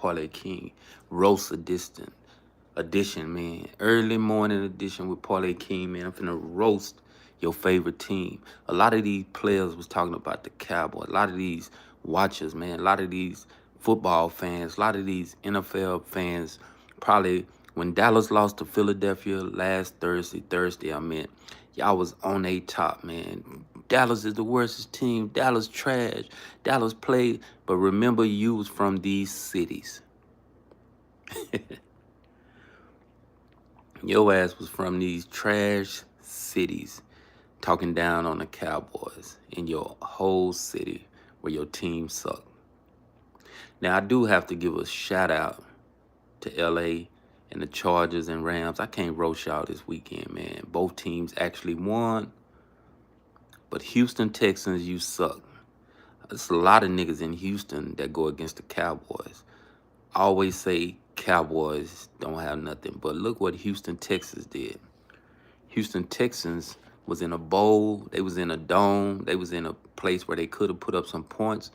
Parlay King. Roast edition, man. Early morning edition with Parlay King, man. I'm finna roast your favorite team. A lot of these players was talking about the Cowboys. A lot of these watchers, man. A lot of these football fans. A lot of these NFL fans. Probably when Dallas lost to Philadelphia last Thursday, I meant, y'all was on a top, man. Dallas is the worst team. Dallas trash. Dallas played, but remember you was from these cities. Your ass was from these trash cities talking down on the Cowboys in your whole city where your team sucked. Now, I do have to give a shout out to LA and the Chargers and Rams. I can't roast y'all this weekend, man. Both teams actually won, but Houston Texans, you suck. There's a lot of niggas in Houston that go against the Cowboys. I always say Cowboys don't have nothing, but look what Houston Texans did. Houston Texans was in a bowl. They was in a dome. They was in a place where they could have put up some points.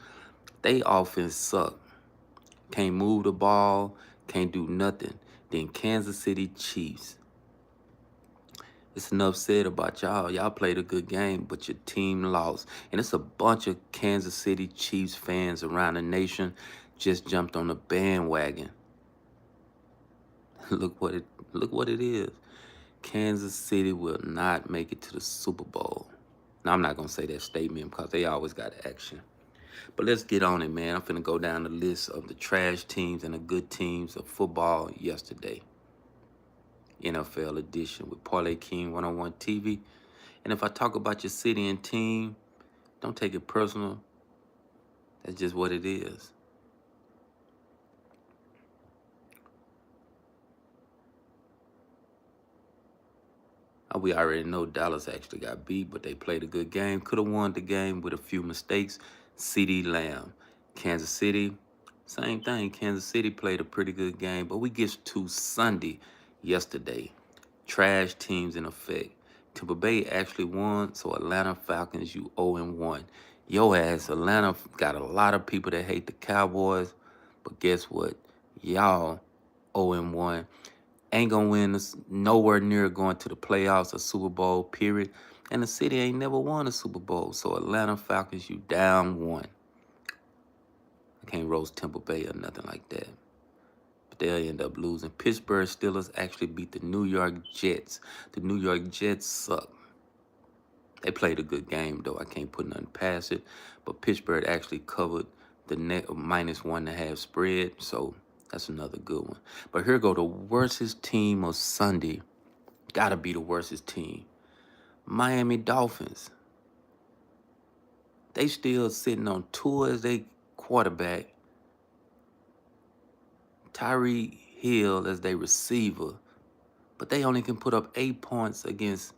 They offense sucked. Can't move the ball. Can't do nothing. Then Kansas City Chiefs. It's enough said about y'all. Y'all played a good game, but your team lost. And it's a bunch of Kansas City Chiefs fans around the nation just jumped on the bandwagon. Look what it is. Kansas City will not make it to the Super Bowl. Now, I'm not going to say that statement because they always got action. But let's get on it, man. I'm finna go down the list of the trash teams and the good teams of football yesterday. NFL edition with Parlay King 101 TV. And if I talk about your city and team, don't take it personal. That's just what it is. We already know Dallas actually got beat, but they played a good game. Could have won the game with a few mistakes. CeeDee Lamb. Kansas City, same thing. Kansas City played a pretty good game, but we get to Sunday yesterday. Trash teams in effect. Tampa Bay actually won, so Atlanta Falcons, you 0-1. Yo ass, Atlanta got a lot of people that hate the Cowboys, but guess what? Y'all 0-1. Ain't gonna win this, nowhere near going to the playoffs or Super Bowl, period. And the city ain't never won a Super Bowl. So Atlanta Falcons, you down one. I can't roast Tampa Bay or nothing like that. But they'll end up losing. Pittsburgh Steelers actually beat the New York Jets. The New York Jets suck. They played a good game, though. I can't put nothing past it. But Pittsburgh actually covered the net -1.5 spread. So that's another good one. But here go the worstest team of Sunday. Gotta be the worstest team. Miami Dolphins. They still sitting on Tua as their quarterback. Tyreek Hill as their receiver. But they only can put up 8 points against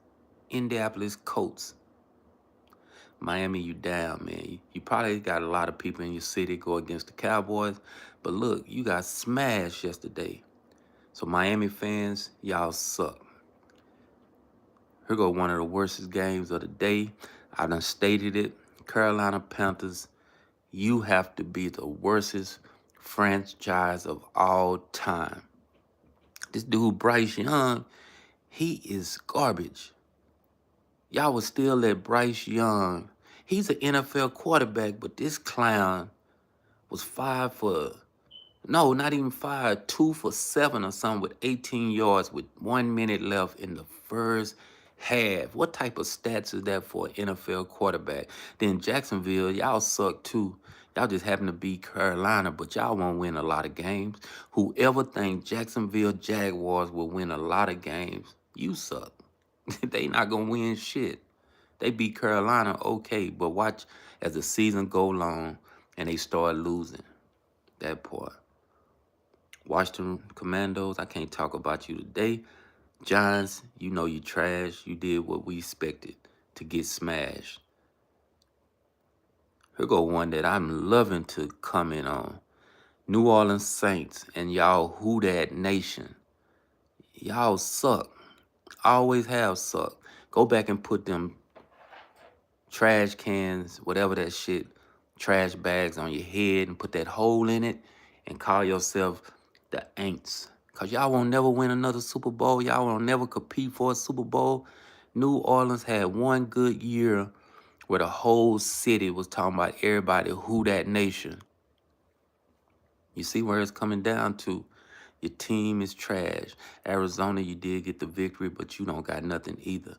Indianapolis Colts. Miami, you down, man. You probably got a lot of people in your city go against the Cowboys. But look, you got smashed yesterday. So Miami fans, y'all suck. Here go one of the worstest games of the day. I done stated it. Carolina Panthers, you have to be the worstest franchise of all time. This dude, Bryce Young, he is garbage. Y'all would still let Bryce Young. He's an NFL quarterback, but this clown was not even 2 for 7 or something with 18 yards with 1 minute left in the first half. What type of stats is that for an NFL quarterback? Then Jacksonville, y'all suck too. Y'all just happen to beat Carolina, but y'all won't win a lot of games. Whoever thinks Jacksonville Jaguars will win a lot of games, you suck. They not going to win shit. They beat Carolina, okay, but watch as the season go long and they start losing. That part. Washington Commandos, I can't talk about you today. Giants, you know you trash. You did what we expected to get smashed. Here go one that I'm loving to comment on. New Orleans Saints and y'all Who Dat Nation. Y'all suck. Always have sucked. Go back and put them trash cans, whatever that shit, trash bags on your head and put that hole in it and call yourself the Aints. Because y'all won't never win another Super Bowl. Y'all won't never compete for a Super Bowl. New Orleans had one good year where the whole city was talking about everybody who that nation. You see where it's coming down to. Your team is trash. Arizona, you did get the victory, but you don't got nothing either.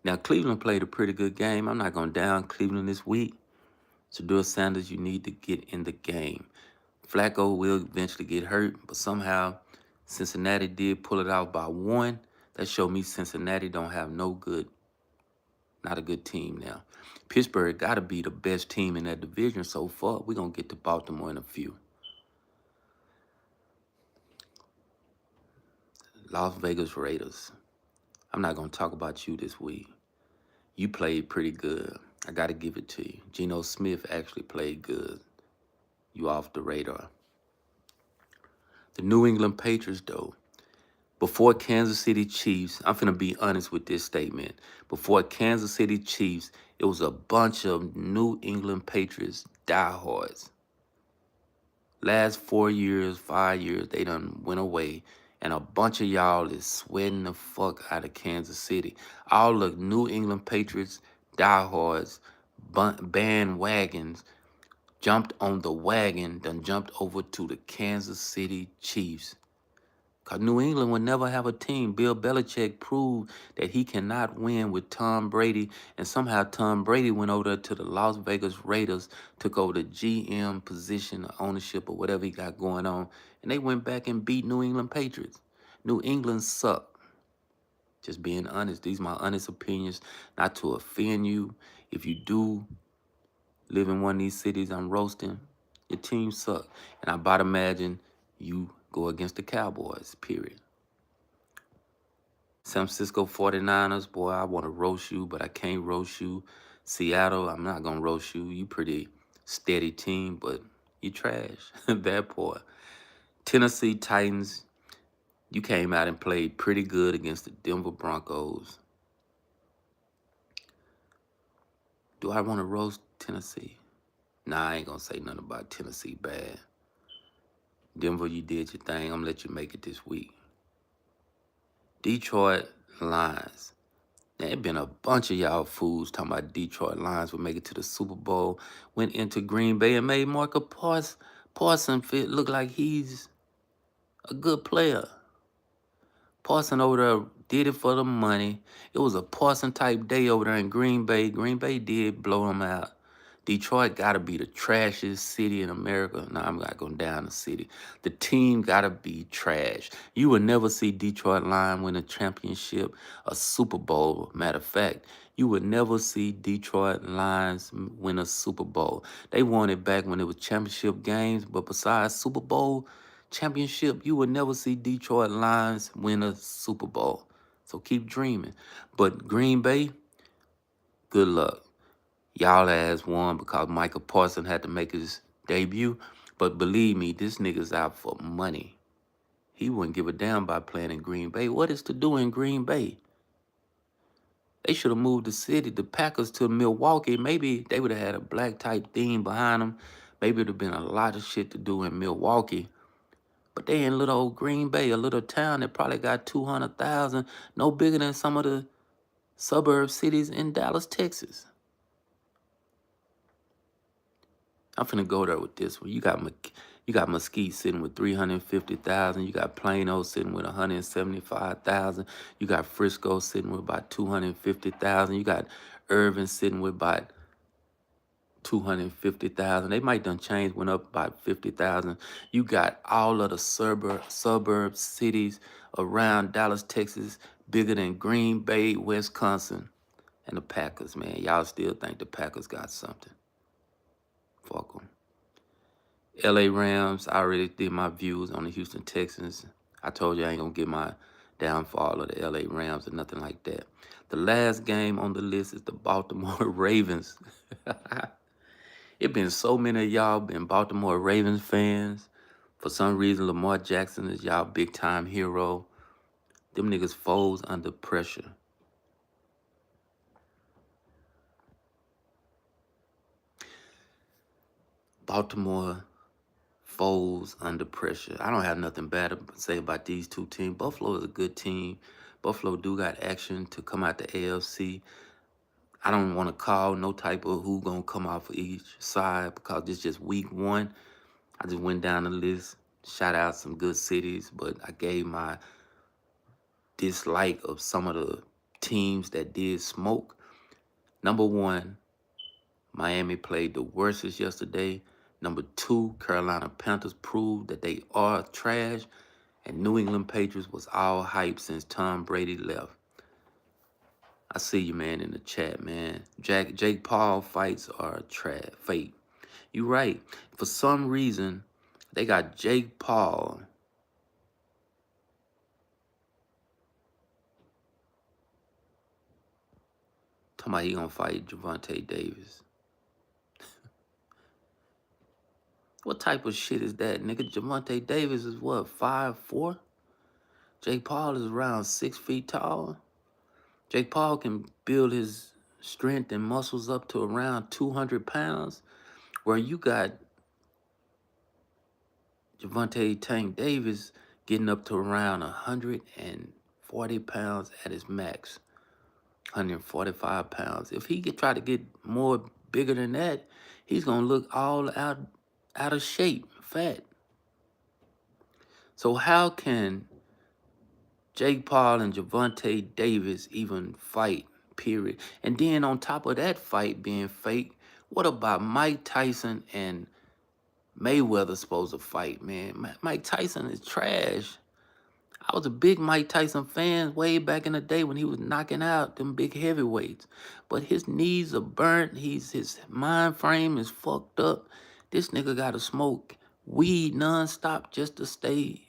Now, Cleveland played a pretty good game. I'm not going to down Cleveland this week. Shedeur Sanders, you need to get in the game. Flacco will eventually get hurt, but somehow Cincinnati did pull it out by 1. That showed me Cincinnati don't have not a good team now. Pittsburgh got to be the best team in that division so far. We're going to get to Baltimore in a few. Las Vegas Raiders. I'm not going to talk about you this week. You played pretty good. I got to give it to you. Geno Smith actually played good. You off the radar. The New England Patriots, though. Before Kansas City Chiefs, I'm finna be honest with this statement. Before Kansas City Chiefs, it was a bunch of New England Patriots diehards. Last 4 years, 5 years, they done went away. And a bunch of y'all is sweating the fuck out of Kansas City. All the New England Patriots diehards, bandwagons, jumped on the wagon, done jumped over to the Kansas City Chiefs. Because New England would never have a team. Bill Belichick proved that he cannot win with Tom Brady. And somehow Tom Brady went over there to the Las Vegas Raiders, took over the GM position, ownership, or whatever he got going on. And they went back and beat New England Patriots. New England sucked. Just being honest. These are my honest opinions. Not to offend you. If you do live in one of these cities I'm roasting, your team suck. And I about imagine you go against the Cowboys, period. San Francisco 49ers, boy, I want to roast you, but I can't roast you. Seattle, I'm not going to roast you. You pretty steady team, but you trash. That part. Tennessee Titans, you came out and played pretty good against the Denver Broncos. Do I want to roast Tennessee? Nah, I ain't going to say nothing about Tennessee bad. Denver, you did your thing. I'm going to let you make it this week. Detroit Lions. There been a bunch of y'all fools talking about Detroit Lions would make it to the Super Bowl, went into Green Bay and made Marcus Parson look like he's a good player. Parson over there did it for the money. It was a Parson type day over there in Green Bay. Green Bay did blow him out. Detroit got to be the trashiest city in America. No, I'm not going down the city. The team got to be trash. You will never see Detroit Lions win a championship, a Super Bowl. Matter of fact, you would never see Detroit Lions win a Super Bowl. They won it back when it was championship games, but besides Super Bowl championship, you would never see Detroit Lions win a Super Bowl. So keep dreaming. But Green Bay, good luck. Y'all ass won because Michael Parsons had to make his debut. But believe me, this nigga's out for money. He wouldn't give a damn about playing in Green Bay. What is to do in Green Bay? They should have moved the Packers to Milwaukee. Maybe they would have had a black type theme behind them. Maybe it would have been a lot of shit to do in Milwaukee. But they in little old Green Bay, a little town that probably got 200,000, no bigger than some of the suburb cities in Dallas, Texas. I'm finna go there with this one. You got Mesquite sitting with 350,000. You got Plano sitting with 175,000. You got Frisco sitting with about 250,000. You got Irving sitting with about 250,000. They might done change, went up about 50,000. You got all of the suburb cities around Dallas, Texas, bigger than Green Bay, Wisconsin, and the Packers, man. Y'all still think the Packers got something. Fuck them. LA Rams, I already did my views on the Houston Texans. I told you I ain't going to get my downfall of the LA Rams or nothing like that. The last game on the list is the Baltimore Ravens. It been so many of y'all been Baltimore Ravens fans. For some reason, Lamar Jackson is y'all big-time hero. Them niggas foes under pressure. Baltimore Foles under pressure. I don't have nothing bad to say about these two teams. Buffalo is a good team. Buffalo do got action to come out the AFC. I don't want to call no type of who gonna come out for each side because it's just week one. I just went down the list, shout out some good cities, but I gave my dislike of some of the teams that did smoke. Number one, Miami played the worstest yesterday. Number two, Carolina Panthers proved that they are trash. And New England Patriots was all hype since Tom Brady left. I see you, man, in the chat, man. Jake Paul fights are trash, fake. You right. For some reason, they got Jake Paul. Talking about he gonna fight Gervonta Davis. What type of shit is that, nigga? Gervonta Davis is what, 5'4"? Jake Paul is around 6 feet tall. Jake Paul can build his strength and muscles up to around 200 pounds, where you got Gervonta Tank Davis getting up to around 140 pounds at his max, 145 pounds. If he could try to get more bigger than that, he's going to look all out of shape, fat. So how can Jake Paul and Gervonta Davis even fight, period? And then on top of that fight being fake, what about Mike Tyson and Mayweather supposed to fight, man? Mike Tyson is trash. I was a big Mike Tyson fan way back in the day when he was knocking out them big heavyweights. But his knees are burnt. His mind frame is fucked up. This nigga got to smoke weed nonstop just to stay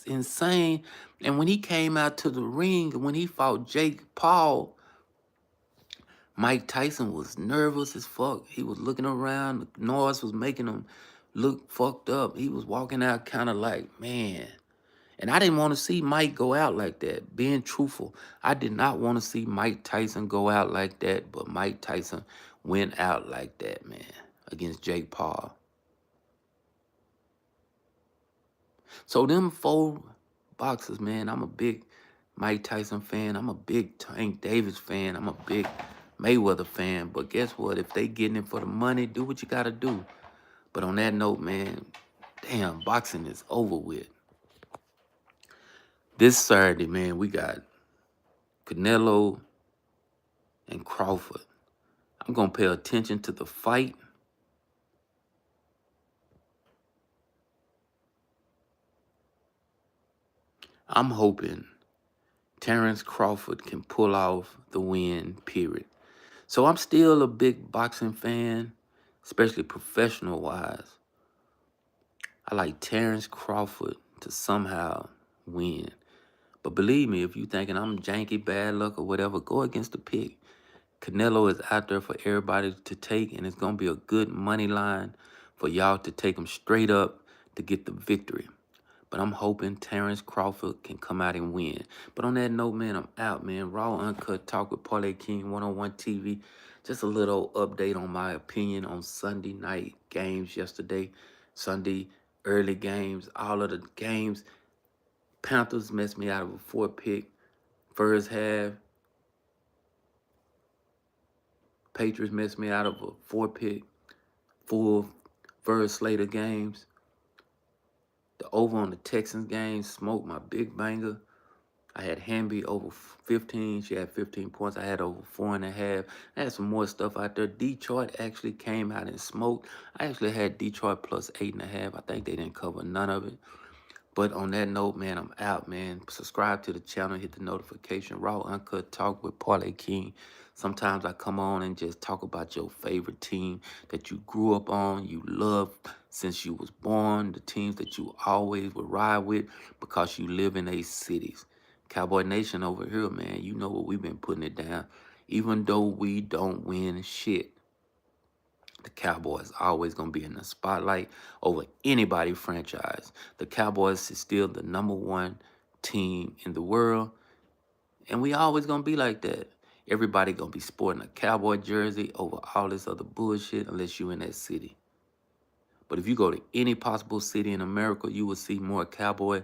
insane. And when he came out to the ring, when he fought Jake Paul, Mike Tyson was nervous as fuck. He was looking around. The noise was making him look fucked up. He was walking out kind of like, man. And I didn't want to see Mike go out like that. Being truthful, I did not want to see Mike Tyson go out like that. But Mike Tyson went out like that, man, against Jake Paul. So them four boxers, man, I'm a big Mike Tyson fan. I'm a big Tank Davis fan. I'm a big Mayweather fan. But guess what? If they getting it for the money, do what you got to do. But on that note, man, damn, boxing is over with. This Saturday, man, we got Canelo and Crawford. I'm going to pay attention to the fight. I'm hoping Terrence Crawford can pull off the win, period. So I'm still a big boxing fan, especially professional-wise. I like Terrence Crawford to somehow win. But believe me, if you thinking I'm janky, bad luck, or whatever, go against the pick. Canelo is out there for everybody to take, and it's going to be a good money line for y'all to take him straight up to get the victory. But I'm hoping Terrence Crawford can come out and win. But on that note, man, I'm out, man. Raw Uncut Talk with Parlay King 101 TV. Just a little update on my opinion on Sunday night games yesterday. Sunday early games, all of the games. Panthers messed me out of a 4-pick first half. Patriots messed me out of a 4-pick full first slate of games. The over on the Texans game smoked my big banger. I had Hamby over 15. She had 15 points. I had over 4.5. I had some more stuff out there. Detroit actually came out and smoked. I actually had Detroit plus 8.5. I think they didn't cover none of it. But on that note, man, I'm out, man. Subscribe to the channel, hit the notification. Raw Uncut Talk with Parlay King. Sometimes I come on and just talk about your favorite team that you grew up on, you love since you was born, the teams that you always would ride with because you live in these cities. Cowboy Nation over here, man, you know what we've been putting it down. Even though we don't win shit, the Cowboys always going to be in the spotlight over anybody franchise. The Cowboys is still the #1 team in the world, and we always going to be like that. Everybody going to be sporting a Cowboy jersey over all this other bullshit unless you in that city. But if you go to any possible city in America, you will see more cowboy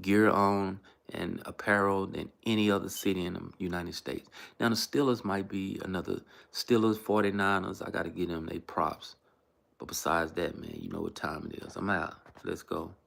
gear on and apparel than any other city in the United States. Now, the Steelers might be another Steelers, 49ers. I got to give them they props. But besides that, man, you know what time it is. I'm out. Let's go.